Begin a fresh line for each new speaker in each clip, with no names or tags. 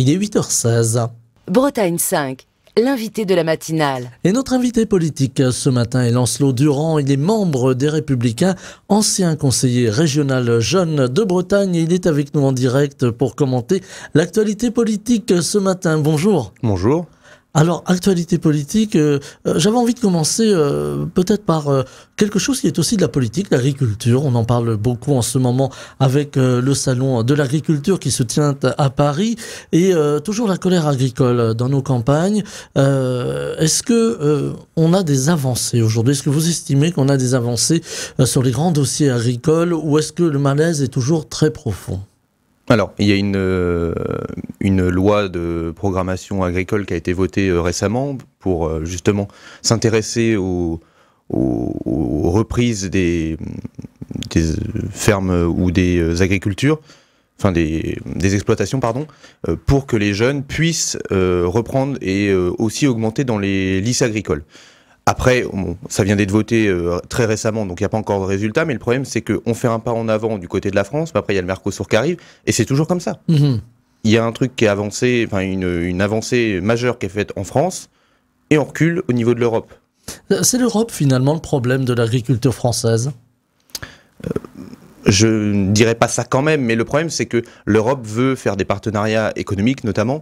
Il est 8h16.
Bretagne 5, l'invité de la matinale.
Et notre invité politique ce matin est Lancelot Durand. Il est membre des Républicains, ancien conseiller régional jeune de Bretagne. Il est avec nous en direct pour commenter l'actualité politique ce matin. Bonjour.
Bonjour.
Alors, actualité politique, j'avais envie de commencer peut-être par quelque chose qui est aussi de la politique, l'agriculture. On en parle beaucoup en ce moment avec le salon de l'agriculture qui se tient à Paris et toujours la colère agricole dans nos campagnes. Est-ce que on a des avancées aujourd'hui? Est-ce que vous estimez qu'on a des avancées sur les grands dossiers agricoles ou est-ce que le malaise est toujours très profond?
Alors, il y a une loi de programmation agricole qui a été votée récemment pour justement s'intéresser aux reprises des fermes ou des agricultures, enfin des exploitations, pardon, pour que les jeunes puissent reprendre et aussi augmenter dans les lycées agricoles. Après, ça vient d'être voté très récemment, donc il n'y a pas encore de résultat, mais le problème c'est qu'on fait un pas en avant du côté de la France, mais après il y a le Mercosur qui arrive, et c'est toujours comme ça. Il y a un truc qui est avancé, enfin une avancée majeure qui est faite en France, et on recule au niveau de l'Europe.
C'est l'Europe finalement le problème de l'agriculture française?
Je ne dirais pas ça quand même, mais le problème c'est que l'Europe veut faire des partenariats économiques notamment,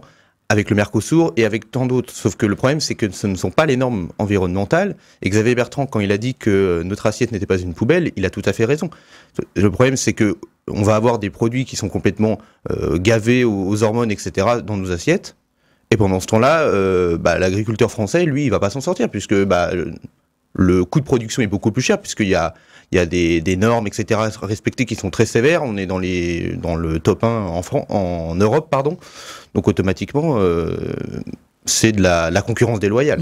avec le Mercosur et avec tant d'autres. Sauf que le problème, c'est que ce ne sont pas les normes environnementales. Et Xavier Bertrand, quand il a dit que notre assiette n'était pas une poubelle, il a tout à fait raison. Le problème, c'est que on va avoir des produits qui sont complètement gavés aux hormones, etc., dans nos assiettes. Et pendant ce temps-là, l'agriculteur français, lui, il va pas s'en sortir, puisque le coût de production est beaucoup plus cher, puisqu'il y a des normes, etc., respectées qui sont très sévères. On est dans le top 1 en Europe, pardon. Donc automatiquement, c'est de la concurrence déloyale.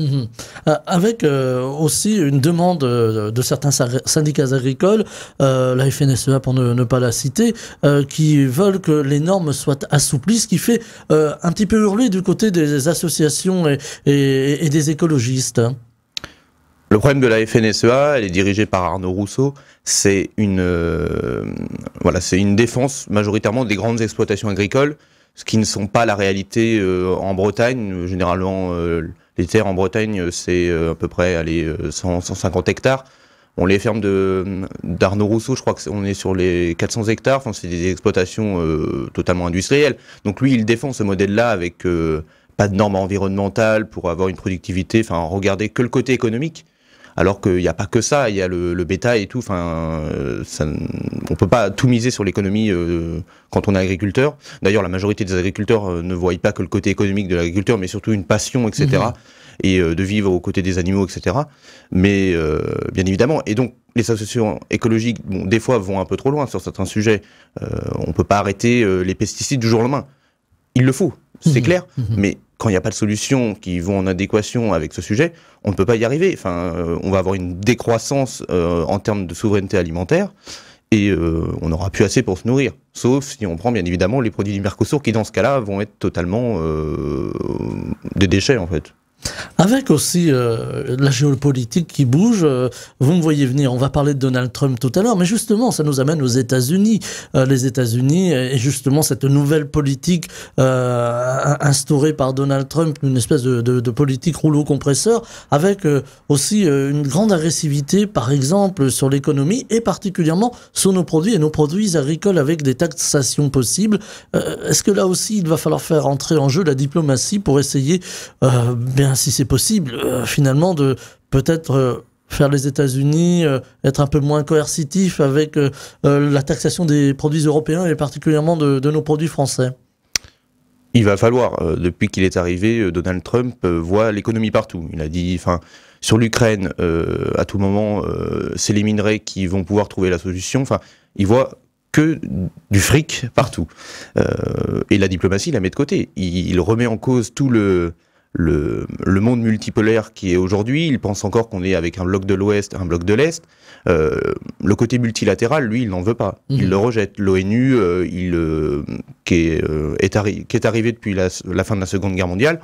Avec aussi une demande de certains syndicats agricoles, la FNSEA pour ne pas la citer, qui veulent que les normes soient assouplies, ce qui fait un petit peu hurler du côté des associations et des écologistes.
Le problème de la FNSEA, elle est dirigée par Arnaud Rousseau, c'est une défense majoritairement des grandes exploitations agricoles, ce qui ne sont pas la réalité en Bretagne. Généralement, les terres en Bretagne, c'est à peu près 150 hectares. Les fermes d'Arnaud Rousseau, je crois qu'on est sur les 400 hectares, enfin, c'est des exploitations totalement industrielles. Donc lui, il défend ce modèle-là avec pas de normes environnementales pour avoir une productivité, enfin regarder que le côté économique. Alors qu'il n'y a pas que ça, il y a le bétail et tout. Enfin, on peut pas tout miser sur l'économie quand on est agriculteur. D'ailleurs, la majorité des agriculteurs ne voient pas que le côté économique de l'agriculteur, mais surtout une passion, etc. Et de vivre aux côtés des animaux, etc. Mais bien évidemment. Et donc, les associations écologiques, des fois, vont un peu trop loin sur certains sujets. On peut pas arrêter les pesticides du jour au lendemain. Il le faut, c'est clair. Mais quand il n'y a pas de solutions qui vont en adéquation avec ce sujet, on ne peut pas y arriver. Enfin, on va avoir une décroissance en termes de souveraineté alimentaire et on n'aura plus assez pour se nourrir. Sauf si on prend bien évidemment les produits du Mercosur qui, dans ce cas-là, vont être totalement des déchets, en fait.
Avec aussi la géopolitique qui bouge, vous me voyez venir, on va parler de Donald Trump tout à l'heure, mais justement ça nous amène aux États-Unis. Les États-Unis et justement cette nouvelle politique instaurée par Donald Trump, une espèce de politique rouleau compresseur, avec aussi une grande agressivité par exemple sur l'économie et particulièrement sur nos produits et nos produits agricoles avec des taxations possibles. Est-ce que là aussi il va falloir faire entrer en jeu la diplomatie pour essayer si c'est possible, finalement, de peut-être faire les États-Unis être un peu moins coercitifs avec la taxation des produits européens et particulièrement de nos produits français?
Il va falloir. Depuis qu'il est arrivé, Donald Trump voit l'économie partout. Il a dit, sur l'Ukraine, à tout moment, c'est les minerais qui vont pouvoir trouver la solution. Enfin, il voit que du fric partout. Et la diplomatie, il la met de côté. Il remet en cause tout le monde multipolaire qui est aujourd'hui. Il pense encore qu'on est avec un bloc de l'Ouest, un bloc de l'Est. Le côté multilatéral, lui, il n'en veut pas. Il le rejette. L'ONU, qui est arrivé depuis la fin de la Seconde Guerre mondiale,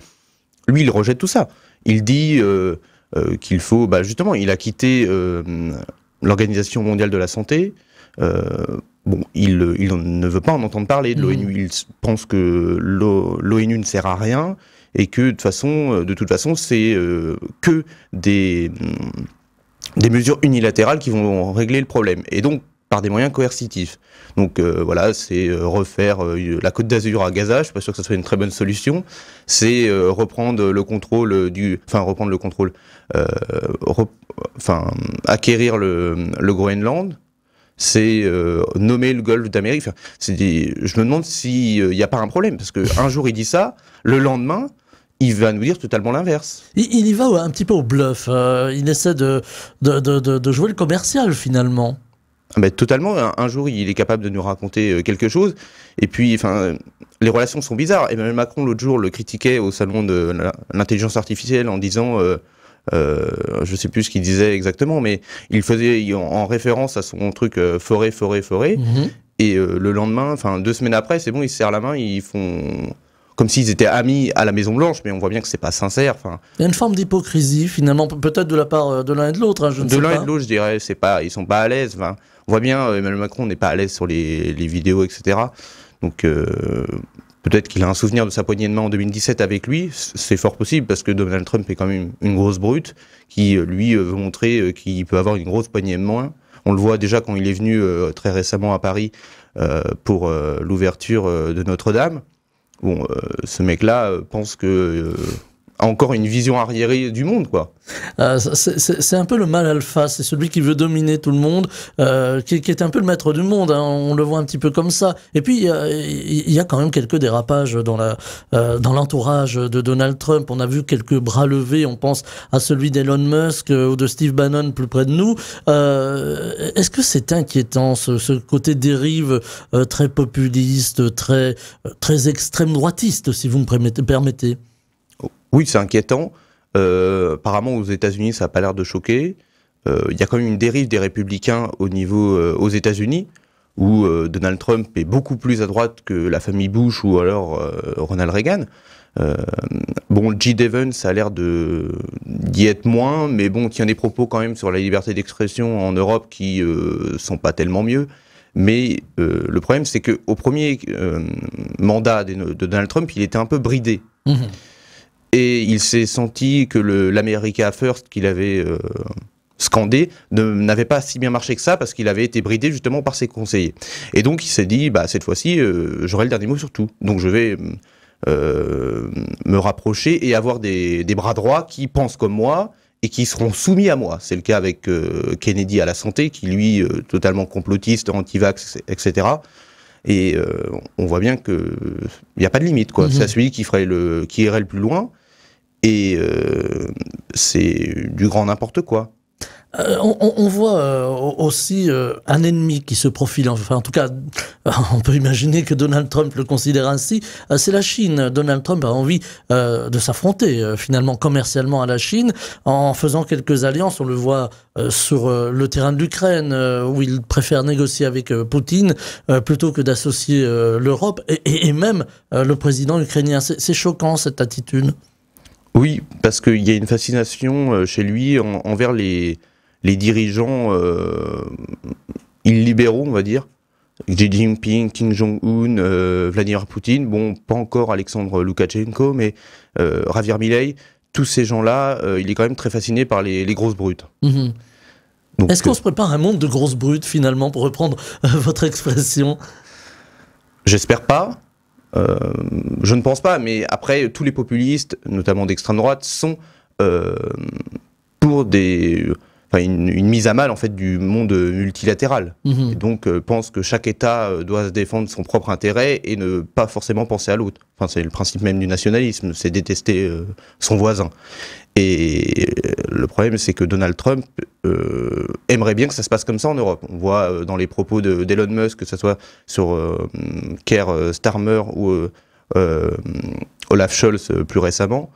lui, il rejette tout ça. Il dit qu'il faut... justement, il a quitté l'Organisation mondiale de la santé bon, il ne veut pas en entendre parler de l'ONU. Il pense que l'ONU ne sert à rien et que de toute façon, c'est que des mesures unilatérales qui vont régler le problème. Et donc, par des moyens coercitifs. Donc voilà, c'est refaire la Côte d'Azur à Gaza, je suis pas sûr que ce soit une très bonne solution. C'est reprendre le contrôle acquérir le Groenland. C'est nommer le Golfe d'Amérique. Enfin, je me demande s'il n'y a pas un problème, parce qu'un jour il dit ça, le lendemain, il va nous dire totalement l'inverse.
Il y va un petit peu au bluff. Il essaie de jouer le commercial, finalement.
Mais totalement. Un jour, il est capable de nous raconter quelque chose. Et puis, enfin, les relations sont bizarres. Emmanuel Macron, l'autre jour, le critiquait au salon de l'intelligence artificielle en disant, je sais plus ce qu'il disait exactement, mais il faisait en référence à son truc forêt. Et le lendemain, enfin 2 semaines après, c'est bon, ils se serrent la main, ils font comme s'ils étaient amis à la Maison Blanche, mais on voit bien que c'est pas sincère.
Il y a une forme d'hypocrisie finalement, peut-être de la part de l'un et de l'autre. Hein,
de l'un et de l'autre, je dirais, ils sont pas à l'aise. Enfin, on voit bien, Emmanuel Macron n'est pas à l'aise sur les vidéos, etc. Donc peut-être qu'il a un souvenir de sa poignée de main en 2017 avec lui. C'est fort possible parce que Donald Trump est quand même une grosse brute qui lui veut montrer qu'il peut avoir une grosse poignée de main. On le voit déjà quand il est venu très récemment à Paris pour l'ouverture de Notre-Dame. Bon, ce mec-là pense que a encore une vision arriérée du monde, quoi.
C'est un peu le mâle alpha, c'est celui qui veut dominer tout le monde, qui est un peu le maître du monde, hein, on le voit un petit peu comme ça. Et puis, il y a quand même quelques dérapages dans l'entourage de Donald Trump. On a vu quelques bras levés, on pense à celui d'Elon Musk ou de Steve Bannon plus près de nous. Est-ce que c'est inquiétant, ce côté dérive très populiste, très extrême droitiste, si vous me permettez?
Oui, c'est inquiétant. Apparemment, aux États-Unis, ça n'a pas l'air de choquer. Il y a quand même une dérive des républicains aux États-Unis, où Donald Trump est beaucoup plus à droite que la famille Bush ou alors Ronald Reagan. Bon, J.D. Vance, ça a l'air d'y être moins, mais bon, il y a des propos quand même sur la liberté d'expression en Europe qui sont pas tellement mieux. Mais le problème, c'est qu'au premier mandat de Donald Trump, il était un peu bridé. Mmh. Et il s'est senti que l'America First qu'il avait scandé n'avait pas si bien marché que ça parce qu'il avait été bridé justement par ses conseillers. Et donc il s'est dit, bah, cette fois-ci, j'aurai le dernier mot sur tout. Donc je vais me rapprocher et avoir des bras droits qui pensent comme moi et qui seront soumis à moi. C'est le cas avec Kennedy à la santé, qui lui, totalement complotiste, anti-vax, etc. Et on voit bien qu'il n'y a pas de limite, quoi. Mmh. C'est celui qui irait le plus loin. Et c'est du grand n'importe quoi.
On voit aussi un ennemi qui se profile, enfin en tout cas on peut imaginer que Donald Trump le considère ainsi, c'est la Chine. Donald Trump a envie de s'affronter finalement commercialement à la Chine en faisant quelques alliances. On le voit sur le terrain de l'Ukraine où il préfère négocier avec Poutine plutôt que d'associer l'Europe et même le président ukrainien. C'est choquant cette attitude.
Oui, parce qu'il y a une fascination chez lui envers les dirigeants illibéraux, on va dire. Xi Jinping, Kim Jong-un, Vladimir Poutine, bon, pas encore Alexandre Loukachenko, mais Javier Milei, tous ces gens-là, il est quand même très fasciné par les grosses brutes. Mmh.
Est-ce qu'on se prépare à un monde de grosses brutes, finalement, pour reprendre votre expression?
J'espère pas. Je ne pense pas, mais après, tous les populistes, notamment d'extrême droite, sont pour une mise à mal en fait du monde multilatéral. Mmh. Et donc pensent que chaque État doit se défendre son propre intérêt et ne pas forcément penser à l'autre. Enfin, c'est le principe même du nationalisme, c'est détester son voisin. Et le problème, c'est que Donald Trump aimerait bien que ça se passe comme ça en Europe. On voit dans les propos d'Elon Musk, que ce soit sur Keir Starmer ou Olaf Scholz plus récemment.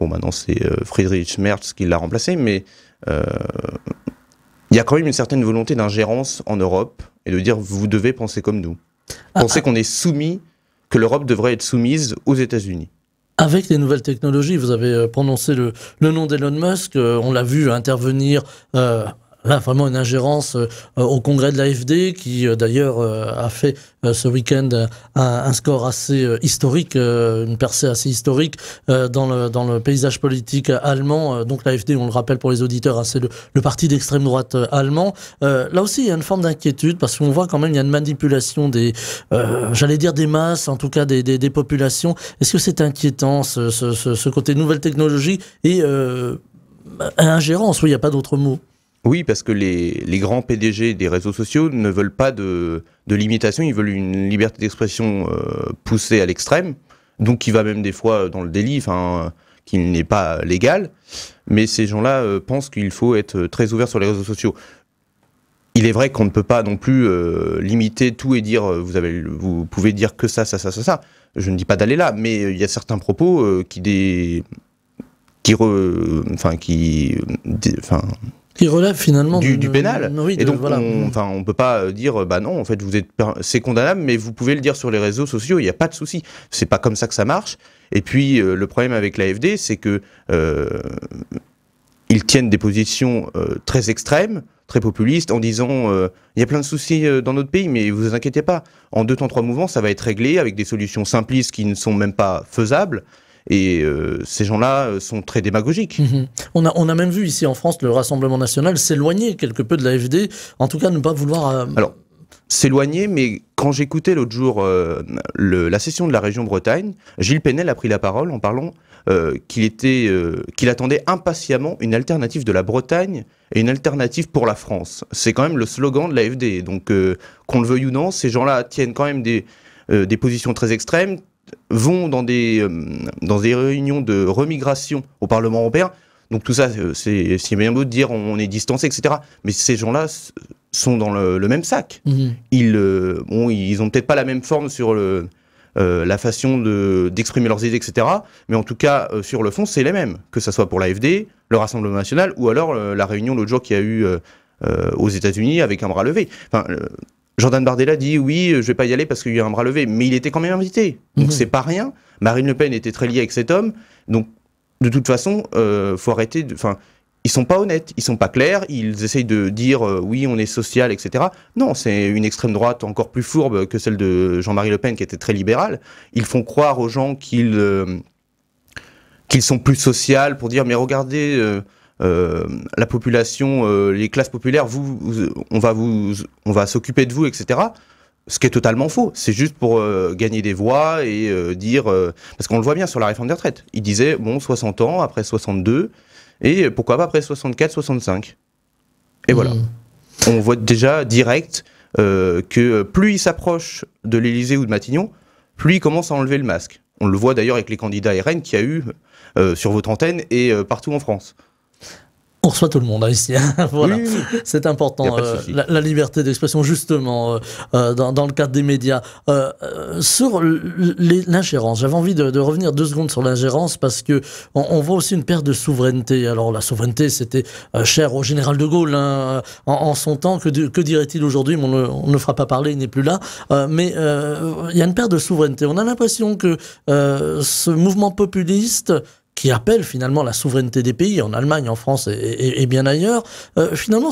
Bon, maintenant c'est Friedrich Merz qui l'a remplacé, mais il y a quand même une certaine volonté d'ingérence en Europe et de dire vous devez penser comme nous. Pensez qu'on est soumis, que l'Europe devrait être soumise aux États-Unis.
Avec les nouvelles technologies, vous avez prononcé le nom d'Elon Musk, on l'a vu intervenir là, vraiment une ingérence au congrès de l'AfD qui, d'ailleurs, a fait ce week-end un score assez historique, une percée assez historique dans le paysage politique allemand. Donc l'AfD, on le rappelle pour les auditeurs, hein, c'est le parti d'extrême droite allemand. Là aussi, il y a une forme d'inquiétude parce qu'on voit quand même il y a une manipulation j'allais dire des masses, en tout cas des populations. Est-ce que c'est inquiétant ce côté nouvelle technologie et ingérence? Oui, il n'y a pas d'autre mot.
Oui, parce que les grands PDG des réseaux sociaux ne veulent pas de limitation, ils veulent une liberté d'expression poussée à l'extrême, donc qui va même des fois dans le délit, qui n'est pas légal. Mais ces gens-là pensent qu'il faut être très ouvert sur les réseaux sociaux. Il est vrai qu'on ne peut pas non plus limiter tout et dire vous pouvez dire que ça. Je ne dis pas d'aller là, mais il y a certains propos qui
relève finalement
du pénal.
Oui,
et donc,
voilà.
on peut pas dire, bah non, en fait, c'est condamnable, mais vous pouvez le dire sur les réseaux sociaux, il n'y a pas de souci. C'est pas comme ça que ça marche. Et puis, le problème avec l'AfD, c'est que ils tiennent des positions très extrêmes, très populistes, en disant, il y a plein de soucis dans notre pays, mais vous inquiétez pas. En 2 temps, 3 mouvements, ça va être réglé avec des solutions simplistes qui ne sont même pas faisables. Et ces gens-là sont très démagogiques.
Mmh. On a même vu ici en France le Rassemblement national s'éloigner quelque peu de l'AfD, en tout cas ne pas vouloir...
Alors, s'éloigner, mais quand j'écoutais l'autre jour la session de la région Bretagne, Gilles Penel a pris la parole en parlant qu'il attendait impatiemment une alternative de la Bretagne et une alternative pour la France. C'est quand même le slogan de l'AfD. Donc, qu'on le veuille ou non, ces gens-là tiennent quand même des positions très extrêmes, vont dans des réunions de remigration au Parlement européen. Donc tout ça, c'est bien beau de dire on est distancé, etc. Mais ces gens-là sont dans le même sac. Mmh. Ils ont peut-être pas la même forme sur la façon d'exprimer leurs idées, etc. Mais en tout cas, sur le fond, c'est les mêmes. Que ça soit pour l'AfD, le Rassemblement national, ou alors la réunion l'autre jour qu'il y a eu aux États-Unis avec un bras levé. Jordan Bardella dit oui, je vais pas y aller parce qu'il y a un bras levé, mais il était quand même invité. Donc c'est pas rien. Marine Le Pen était très liée avec cet homme. Donc de toute façon, faut arrêter. Ils sont pas honnêtes, ils sont pas clairs. Ils essayent de dire oui, on est social, etc. Non, c'est une extrême droite encore plus fourbe que celle de Jean-Marie Le Pen qui était très libérale. Ils font croire aux gens qu'ils sont plus sociales pour dire mais regardez. La population, les classes populaires, on va s'occuper de vous, etc. Ce qui est totalement faux. C'est juste pour gagner des voix et dire... parce qu'on le voit bien sur la réforme des retraites. Il disait, 60 ans, après 62, et pourquoi pas après 64, 65. Et voilà. On voit déjà direct que plus il s'approche de l'Élysée ou de Matignon, plus il commence à enlever le masque. On le voit d'ailleurs avec les candidats RN qu'il y a eu sur votre antenne et partout en France.
On reçoit tout le monde ici, voilà. Oui. C'est important, la liberté d'expression justement dans le cadre des médias. Sur l'ingérence, j'avais envie de revenir 2 secondes sur l'ingérence parce que on voit aussi une perte de souveraineté. Alors la souveraineté, c'était cher au général de Gaulle en son temps. Que dirait-il aujourd'hui? On ne le fera pas parler, il n'est plus là. Mais il y a une perte de souveraineté. On a l'impression que ce mouvement populiste qui appelle finalement la souveraineté des pays, en Allemagne, en France et bien ailleurs, finalement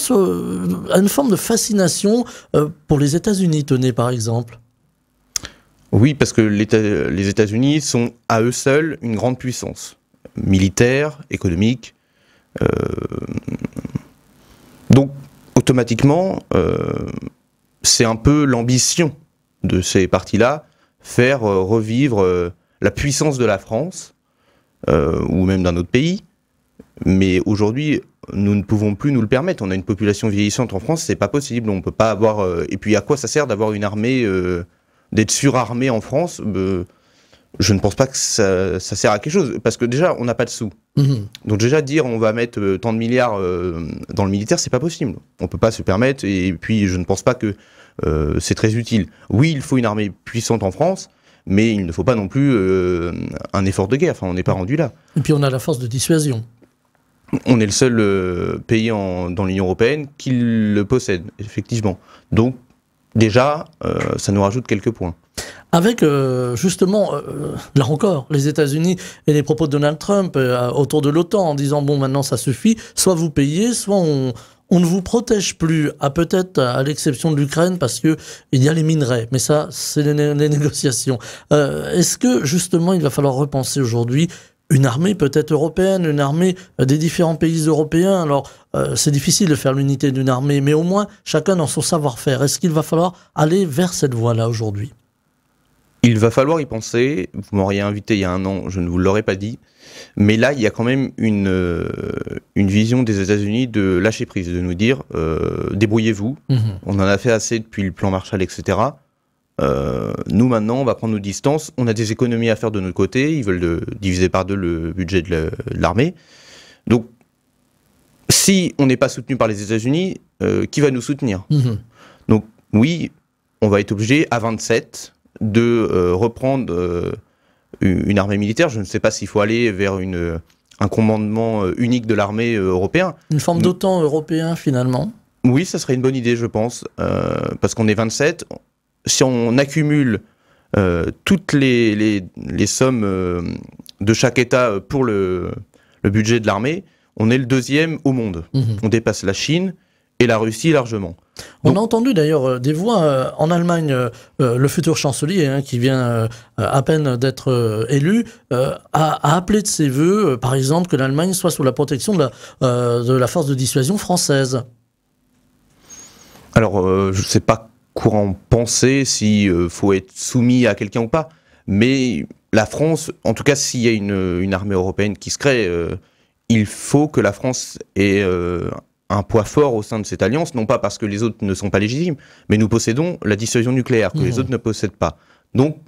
a une forme de fascination pour les États-Unis, tenez par exemple.
Oui, parce que les États-Unis sont à eux seuls une grande puissance, militaire, économique. Donc, automatiquement, c'est un peu l'ambition de ces partis-là, faire revivre la puissance de la France, ou même d'un autre pays, mais aujourd'hui nous ne pouvons plus nous le permettre. On a une population vieillissante en France, c'est pas possible. On peut pas avoir. Et puis à quoi ça sert d'avoir une armée, d'être surarmé en France? Je ne pense pas que ça sert à quelque chose, parce que déjà on n'a pas de sous. Donc déjà dire on va mettre tant de milliards dans le militaire, c'est pas possible. On peut pas se permettre. Et puis je ne pense pas que c'est très utile. Oui, il faut une armée puissante en France. Mais il ne faut pas non plus un effort de guerre. On n'est pas rendu là.
Et puis on a la force de dissuasion.
On est le seul pays dans l'Union européenne qui le possède, effectivement. Donc déjà, ça nous rajoute quelques points.
Avec justement, là encore, les États-Unis et les propos de Donald Trump autour de l'OTAN en disant bon maintenant ça suffit, soit vous payez, soit on ne vous protège plus, peut-être à l'exception de l'Ukraine, parce que il y a les minerais, mais ça, c'est les négociations. Est-ce que, justement, il va falloir repenser aujourd'hui une armée peut-être européenne, une armée des différents pays européens? Alors, c'est difficile de faire l'unité d'une armée, mais au moins, chacun dans son savoir-faire. Est-ce qu'il va falloir aller vers cette voie-là aujourd'hui?
Il va falloir y penser. Vous m'auriez invité il y a un an, je ne vous l'aurais pas dit. Mais là, il y a quand même une vision des États-Unis de lâcher prise, de nous dire débrouillez-vous. On en a fait assez depuis le plan Marshall, etc. Nous, maintenant, on va prendre nos distances. On a des économies à faire de notre côté. Ils veulent diviser par 2 le budget de l'armée. Donc, si on n'est pas soutenu par les États-Unis, qui va nous soutenir? Donc, oui, on va être obligé, à 27, de reprendre une armée militaire. Je ne sais pas s'il faut aller vers un commandement unique de l'armée européen.
Une forme d'OTAN européen, finalement?
Oui, ça serait une bonne idée, je pense, parce qu'on est 27. Si on accumule toutes les sommes de chaque État pour le budget de l'armée, on est le 2e au monde. On dépasse la Chine et la Russie largement.
On a entendu d'ailleurs des voix en Allemagne, le futur chancelier, qui vient à peine d'être élu, a appelé de ses voeux, par exemple, que l'Allemagne soit sous la protection de la force de dissuasion française.
Alors, je ne sais pas courant penser s'il faut être soumis à quelqu'un ou pas, mais la France, en tout cas s'il y a une armée européenne qui se crée, il faut que la France ait un poids fort au sein de cette alliance, non pas parce que les autres ne sont pas légitimes, mais nous possédons la dissuasion nucléaire, que les autres ne possèdent pas. Donc,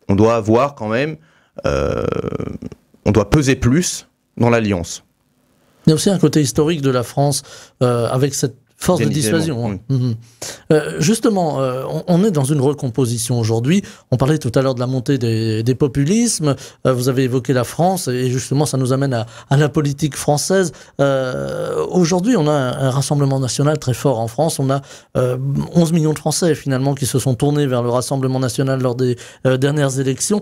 on doit avoir quand même, on doit peser plus dans l'alliance.
Il y a aussi un côté historique de la France avec cette force de dissuasion. Oui. Justement, on est dans une recomposition aujourd'hui. On parlait tout à l'heure de la montée des populismes. Vous avez évoqué la France et justement, ça nous amène à la politique française. Aujourd'hui, on a un Rassemblement national très fort en France. On a 11 millions de Français finalement qui se sont tournés vers le Rassemblement national lors des dernières élections.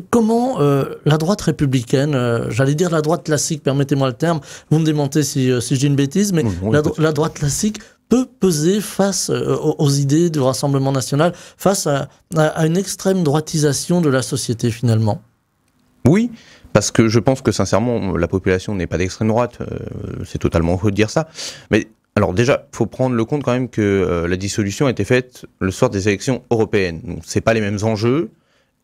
Comment la droite républicaine, j'allais dire la droite classique, permettez-moi le terme, vous me démentez si je dis une bêtise, mais la droite classique peut peser face aux idées du Rassemblement national, face à une extrême droitisation de la société finalement?
Oui, parce que je pense que sincèrement, la population n'est pas d'extrême droite, c'est totalement faux de dire ça. Mais alors déjà, il faut prendre le compte quand même que la dissolution a été faite le soir des élections européennes. Donc c'est pas les mêmes enjeux,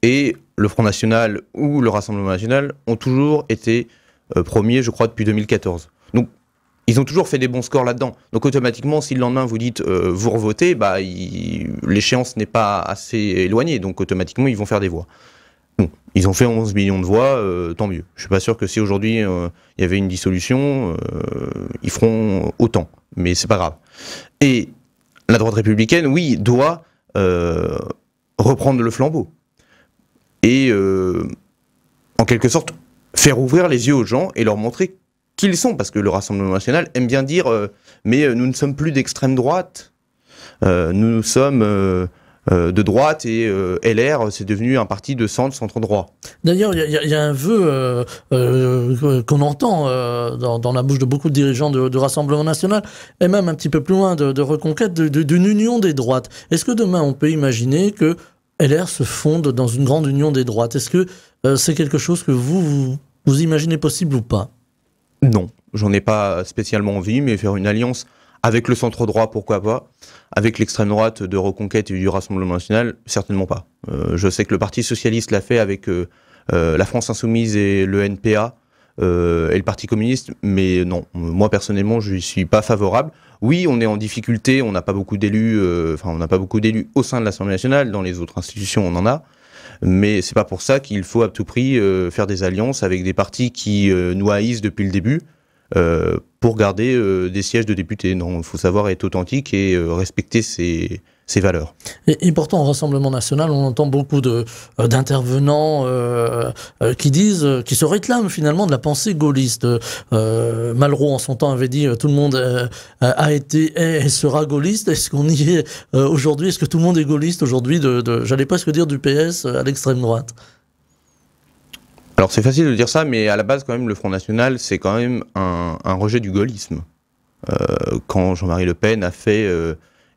et le Front National ou le Rassemblement National ont toujours été premiers, je crois, depuis 2014. Donc ils ont toujours fait des bons scores là-dedans. Donc automatiquement, si le lendemain vous dites vous revotez, l'échéance n'est pas assez éloignée, donc automatiquement ils vont faire des voix. Bon, ils ont fait 11 millions de voix, tant mieux. Je suis pas sûr que si aujourd'hui il y avait une dissolution, ils feront autant, mais c'est pas grave. Et la droite républicaine, oui, doit reprendre le flambeau. Et en quelque sorte faire ouvrir les yeux aux gens et leur montrer qui ils sont, parce que le Rassemblement national aime bien dire mais nous ne sommes plus d'extrême droite, nous sommes de droite, et LR c'est devenu un parti de centre droit.
D'ailleurs, il y a un vœu qu'on entend dans la bouche de beaucoup de dirigeants de Rassemblement national, et même un petit peu plus loin de reconquête d'une union des droites. Est-ce que demain on peut imaginer que LR se fonde dans une grande union des droites? Est-ce que c'est quelque chose que vous imaginez possible ou pas?
Non, j'en ai pas spécialement envie, mais faire une alliance avec le centre-droit, pourquoi pas. Avec l'extrême droite de Reconquête et du Rassemblement national, certainement pas. Je sais que le Parti socialiste l'a fait avec la France insoumise et le NPA et le Parti communiste, mais non, moi personnellement, je n'y suis pas favorable. Oui, on est en difficulté, on n'a pas beaucoup d'élus, on n'a pas beaucoup d'élus au sein de l'Assemblée nationale, dans les autres institutions on en a, mais c'est pas pour ça qu'il faut à tout prix faire des alliances avec des partis qui nous haïssent depuis le début pour garder des sièges de députés. Non, il faut savoir être authentique et respecter ses valeurs.
Et pourtant, au Rassemblement national, on entend beaucoup d'intervenants qui se réclament finalement de la pensée gaulliste. Malraux, en son temps, avait dit tout le monde a été, est et sera gaulliste. Est-ce qu'on y est aujourd'hui? Est-ce que tout le monde est gaulliste aujourd'hui j'allais presque dire du PS à l'extrême droite?
Alors c'est facile de dire ça, mais à la base, quand même, le Front National, c'est quand même un rejet du gaullisme. quand Jean-Marie Le Pen a fait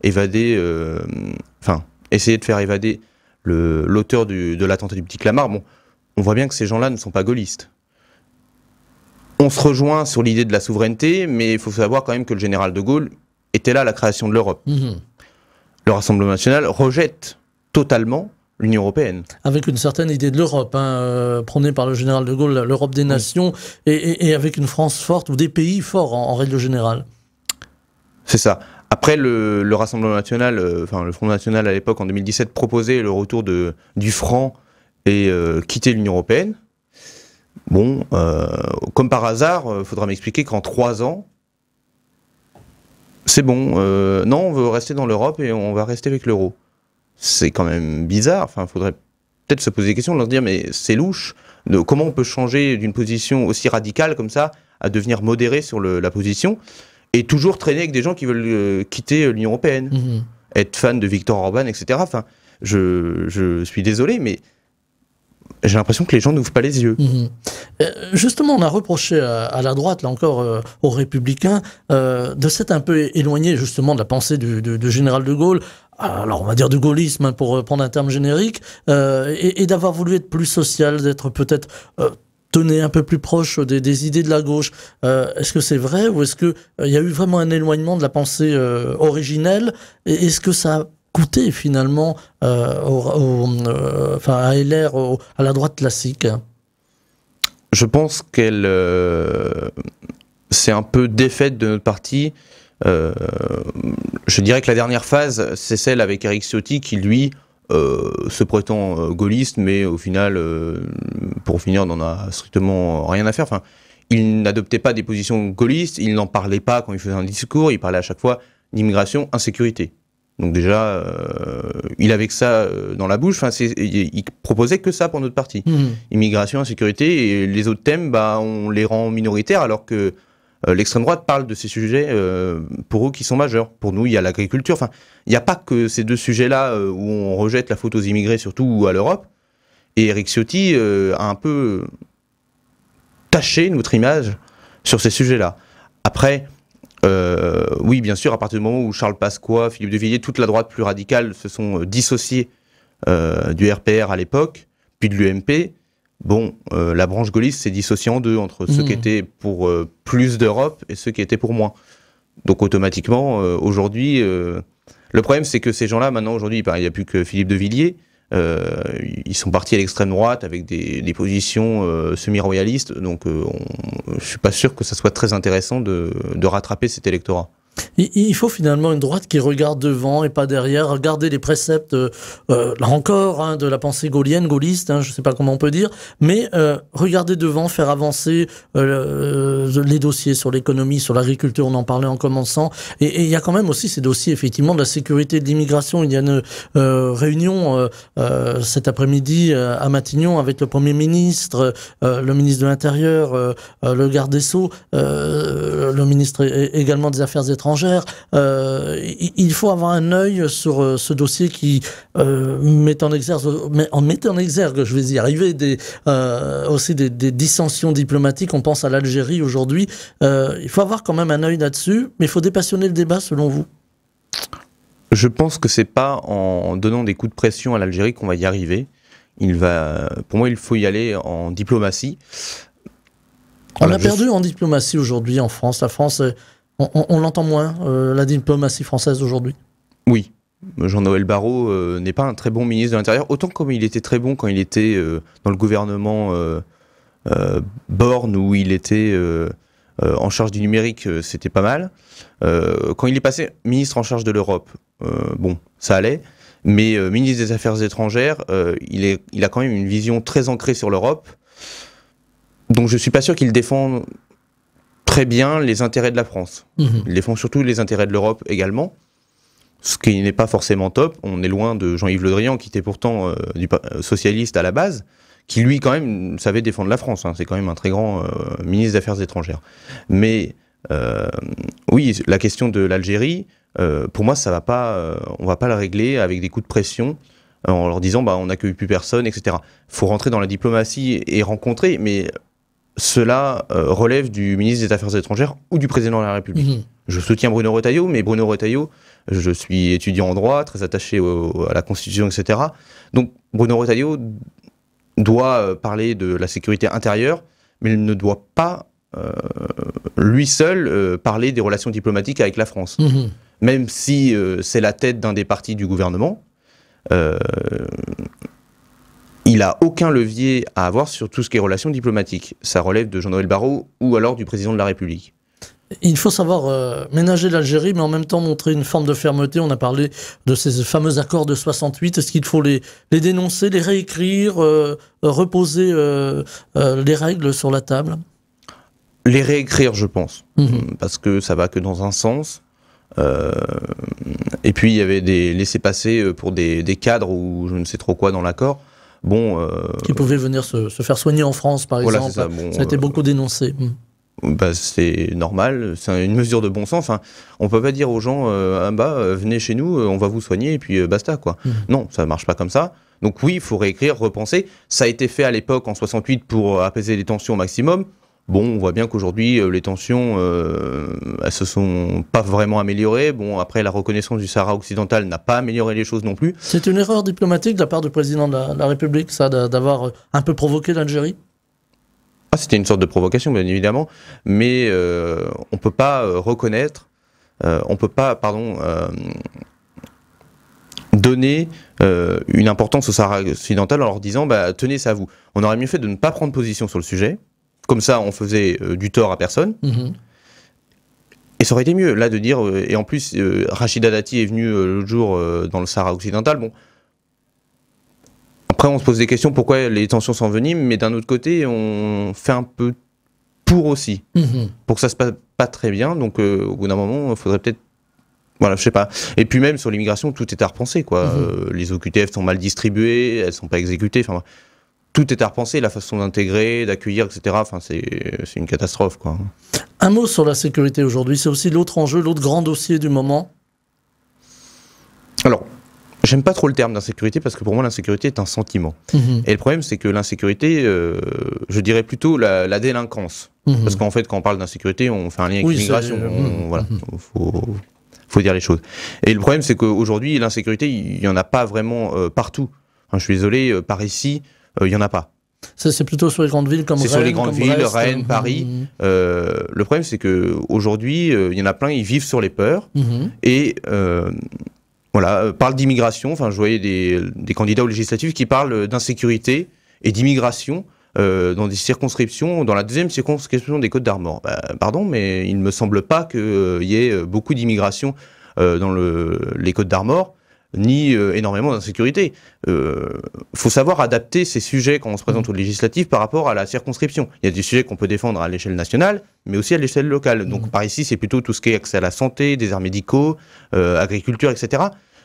essayer de faire évader l'auteur de l'attentat du Petit Clamart. Bon, on voit bien que ces gens-là ne sont pas gaullistes. On se rejoint sur l'idée de la souveraineté, mais il faut savoir quand même que le général de Gaulle était là à la création de l'Europe. Le Rassemblement national rejette totalement l'Union européenne.
Avec une certaine idée de l'Europe, prônée par le général de Gaulle, l'Europe des nations, et avec une France forte, ou des pays forts en règle générale.
C'est ça. Après, le Rassemblement national, le Front national à l'époque, en 2017, proposait le retour du franc et quitter l'Union européenne. Bon, comme par hasard, il faudra m'expliquer qu'en 3 ans, c'est bon. Non, on veut rester dans l'Europe et on va rester avec l'euro. C'est quand même bizarre. Enfin, il faudrait peut-être se poser des questions, leur dire, mais c'est louche. Comment on peut changer d'une position aussi radicale comme ça à devenir modéré sur la position et toujours traîner avec des gens qui veulent quitter l'Union européenne, être fan de Viktor Orban, etc. Enfin, je suis désolé, mais j'ai l'impression que les gens n'ouvrent pas les yeux.
Justement, on a reproché à la droite, là encore, aux Républicains, de s'être un peu éloigné justement de la pensée du général de Gaulle. Alors, on va dire du gaullisme, pour prendre un terme générique, et d'avoir voulu être plus social, d'être peut-être tenez un peu plus proche des idées de la gauche. Est-ce que c'est vrai, ou est-ce qu'il y a eu vraiment un éloignement de la pensée originelle, et est-ce que ça a coûté finalement à LR, à la droite classique?
Je pense qu'elle c'est un peu défaite de notre parti. Je dirais que la dernière phase, c'est celle avec Éric Ciotti qui, lui, se prétend gaulliste, mais au final, pour finir, n'en a strictement rien à faire. Enfin, il n'adoptait pas des positions gaullistes, il n'en parlait pas quand il faisait un discours, il parlait à chaque fois d'immigration, insécurité. Donc déjà, il avait que ça dans la bouche. Enfin, il proposait que ça pour notre parti. Immigration, insécurité, et les autres thèmes, on les rend minoritaires, alors que l'extrême droite parle de ces sujets pour eux qui sont majeurs. Pour nous, il y a l'agriculture. Enfin, il n'y a pas que ces deux sujets-là où on rejette la faute aux immigrés, surtout, ou à l'Europe. Et Éric Ciotti a un peu taché notre image sur ces sujets-là. Après, oui, bien sûr, à partir du moment où Charles Pasqua, Philippe de Villiers, toute la droite plus radicale se sont dissociés du RPR à l'époque, puis de l'UMP, bon, la branche gaulliste s'est dissociée en deux, entre ceux qui étaient pour plus d'Europe et ceux qui étaient pour moins. Donc automatiquement, aujourd'hui, le problème c'est que ces gens-là, maintenant, aujourd'hui, il n'y a plus que Philippe de Villiers, ils sont partis à l'extrême droite avec des positions semi-royalistes, donc je ne suis pas sûr que ça soit très intéressant de rattraper cet électorat.
Il faut finalement une droite qui regarde devant et pas derrière, regarder les préceptes, là encore, de la pensée gaulliste, je ne sais pas comment on peut dire, mais regarder devant, faire avancer les dossiers sur l'économie, sur l'agriculture, on en parlait en commençant, et il y a quand même aussi ces dossiers, effectivement, de la sécurité et de l'immigration. Il y a une réunion cet après-midi à Matignon avec le Premier ministre, le ministre de l'Intérieur, le garde des Sceaux, le ministre également des Affaires étrangères. Il faut avoir un œil sur ce dossier qui met en exergue, je vais y arriver, aussi des dissensions diplomatiques. On pense à l'Algérie aujourd'hui. Il faut avoir quand même un œil là-dessus, mais il faut dépassionner le débat, selon vous.
Je pense que c'est pas en donnant des coups de pression à l'Algérie qu'on va y arriver. Pour moi, il faut y aller en diplomatie.
On a perdu en diplomatie aujourd'hui en France. La France, on l'entend moins, la diplomatie française aujourd'hui. Oui.
Jean-Noël Barrot n'est pas un très bon ministre de l'Intérieur, autant comme il était très bon quand il était dans le gouvernement Borne, où il était en charge du numérique, c'était pas mal. Quand il est passé ministre en charge de l'Europe, bon, ça allait. Mais ministre des Affaires étrangères, il a quand même une vision très ancrée sur l'Europe. Donc je suis pas sûr qu'il défend très bien les intérêts de la France. Il défend surtout les intérêts de l'Europe également, ce qui n'est pas forcément top. On est loin de Jean-Yves Le Drian, qui était pourtant socialiste à la base, qui lui quand même savait défendre la France. C'est quand même un très grand ministre des Affaires étrangères. Mais oui, la question de l'Algérie, pour moi, ça va pas. On va pas la régler avec des coups de pression en leur disant on n'accueille plus personne, etc. Faut rentrer dans la diplomatie et rencontrer, mais cela relève du ministre des Affaires étrangères ou du président de la République. Je soutiens Bruno Retailleau, mais Bruno Retailleau, je suis étudiant en droit, très attaché à la Constitution, etc. Donc Bruno Retailleau doit parler de la sécurité intérieure, mais il ne doit pas, lui seul, parler des relations diplomatiques avec la France. Même si c'est la tête d'un des partis du gouvernement, il n'a aucun levier à avoir sur tout ce qui est relations diplomatiques. Ça relève de Jean-Noël Barrot ou alors du président de la République.
Il faut savoir ménager l'Algérie, mais en même temps montrer une forme de fermeté. On a parlé de ces fameux accords de 68. Est-ce qu'il faut les dénoncer, les réécrire, reposer les règles sur la table?
Les réécrire, je pense, parce que ça va que dans un sens. Et puis il y avait des laissés-passer pour des cadres ou je ne sais trop quoi dans l'accord. Bon,
qui pouvaient venir se faire soigner en France, par exemple. Ça a été beaucoup dénoncé.
Bah, c'est normal, c'est une mesure de bon sens. Enfin, on peut pas dire aux gens venez chez nous, on va vous soigner et puis basta quoi. Non, ça marche pas comme ça. Donc oui, il faut réécrire, repenser. Ça a été fait à l'époque en 68 pour apaiser les tensions au maximum. Bon, on voit bien qu'aujourd'hui les tensions elles se sont pas vraiment améliorées. Bon, après la reconnaissance du Sahara occidental n'a pas amélioré les choses non plus.
C'est une erreur diplomatique de la part du président de la République, ça, d'avoir un peu provoqué l'Algérie?
C'était une sorte de provocation, bien évidemment, mais on peut pas reconnaître, on peut pas, donner une importance au Sahara occidental en leur disant tenez, c'est à vous. On aurait mieux fait de ne pas prendre position sur le sujet, comme ça on faisait du tort à personne. Et ça aurait été mieux, là, de dire, et en plus, Rachida Dati est venue l'autre jour dans le Sahara occidental, bon. Après, on se pose des questions, pourquoi les tensions s'enveniment, mais d'un autre côté, on fait un peu pour aussi, pour que ça se passe pas très bien, donc au bout d'un moment, il faudrait peut-être, voilà, je sais pas. Et puis même, sur l'immigration, tout est à repenser, quoi. Les OQTF sont mal distribuées, elles sont pas exécutées, enfin, tout est à repenser, la façon d'intégrer, d'accueillir, etc. Enfin, c'est une catastrophe, quoi.
Un mot sur la sécurité aujourd'hui, c'est aussi l'autre enjeu, l'autre grand dossier du moment.
Alors, j'aime pas trop le terme d'insécurité parce que pour moi l'insécurité est un sentiment. Et le problème c'est que l'insécurité, je dirais plutôt la délinquance. Parce qu'en fait quand on parle d'insécurité, on fait un lien avec l'immigration. Voilà, faut dire les choses. Et le problème c'est qu'aujourd'hui l'insécurité, il y en a pas vraiment partout. Enfin, je suis désolé, par ici, il y en a pas.
C'est plutôt sur les grandes villes comme Rennes.
C'est sur les grandes villes, Rennes, Paris. Le problème c'est qu'aujourd'hui, il y en a plein, ils vivent sur les peurs. Et voilà, parle d'immigration. Enfin, je voyais des candidats aux législatives qui parlent d'insécurité et d'immigration dans des circonscriptions, dans la deuxième circonscription des Côtes-d'Armor. Pardon, mais il ne me semble pas qu'il y ait beaucoup d'immigration dans les Côtes-d'Armor, ni énormément d'insécurité. Faut savoir adapter ces sujets quand on se présente aux législatives par rapport à la circonscription. Il y a des sujets qu'on peut défendre à l'échelle nationale, mais aussi à l'échelle locale. Donc par ici, c'est plutôt tout ce qui est accès à la santé, déserts médicaux, agriculture, etc.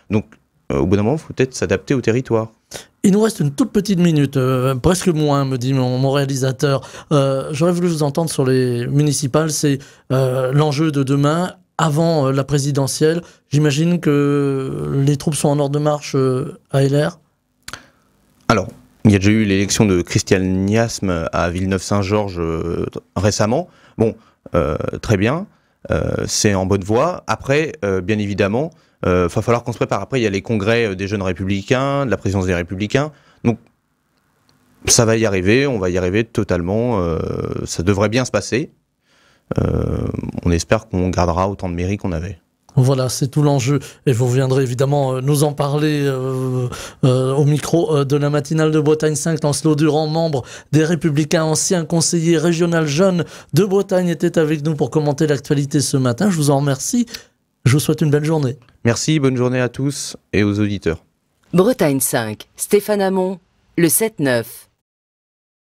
Donc au bout d'un moment, il faut peut-être s'adapter au territoire.
Il nous reste une toute petite minute, presque moins, me dit mon réalisateur. J'aurais voulu vous entendre sur les municipales, c'est l'enjeu de demain. Avant la présidentielle, j'imagine que les troupes sont en ordre de marche à LR. Alors,
il y a déjà eu l'élection de Christiane Niasme à Villeneuve-Saint-Georges récemment. Bon, très bien, c'est en bonne voie. Après, bien évidemment, va falloir qu'on se prépare. Après, il y a les congrès des jeunes républicains, de la présidence des républicains. Donc, ça va y arriver, on va y arriver totalement. Ça devrait bien se passer. On espère qu'on gardera autant de mairies qu'on avait.
Voilà, c'est tout l'enjeu. Et vous viendrez évidemment nous en parler au micro de la matinale de Bretagne 5. Lancelot Durand, membre des Républicains, ancien conseiller régional jeune de Bretagne, était avec nous pour commenter l'actualité ce matin. Je vous en remercie. Je vous souhaite une belle journée.
Merci, bonne journée à tous et aux auditeurs.
Bretagne 5, Stéphane Hamon, le 7-9.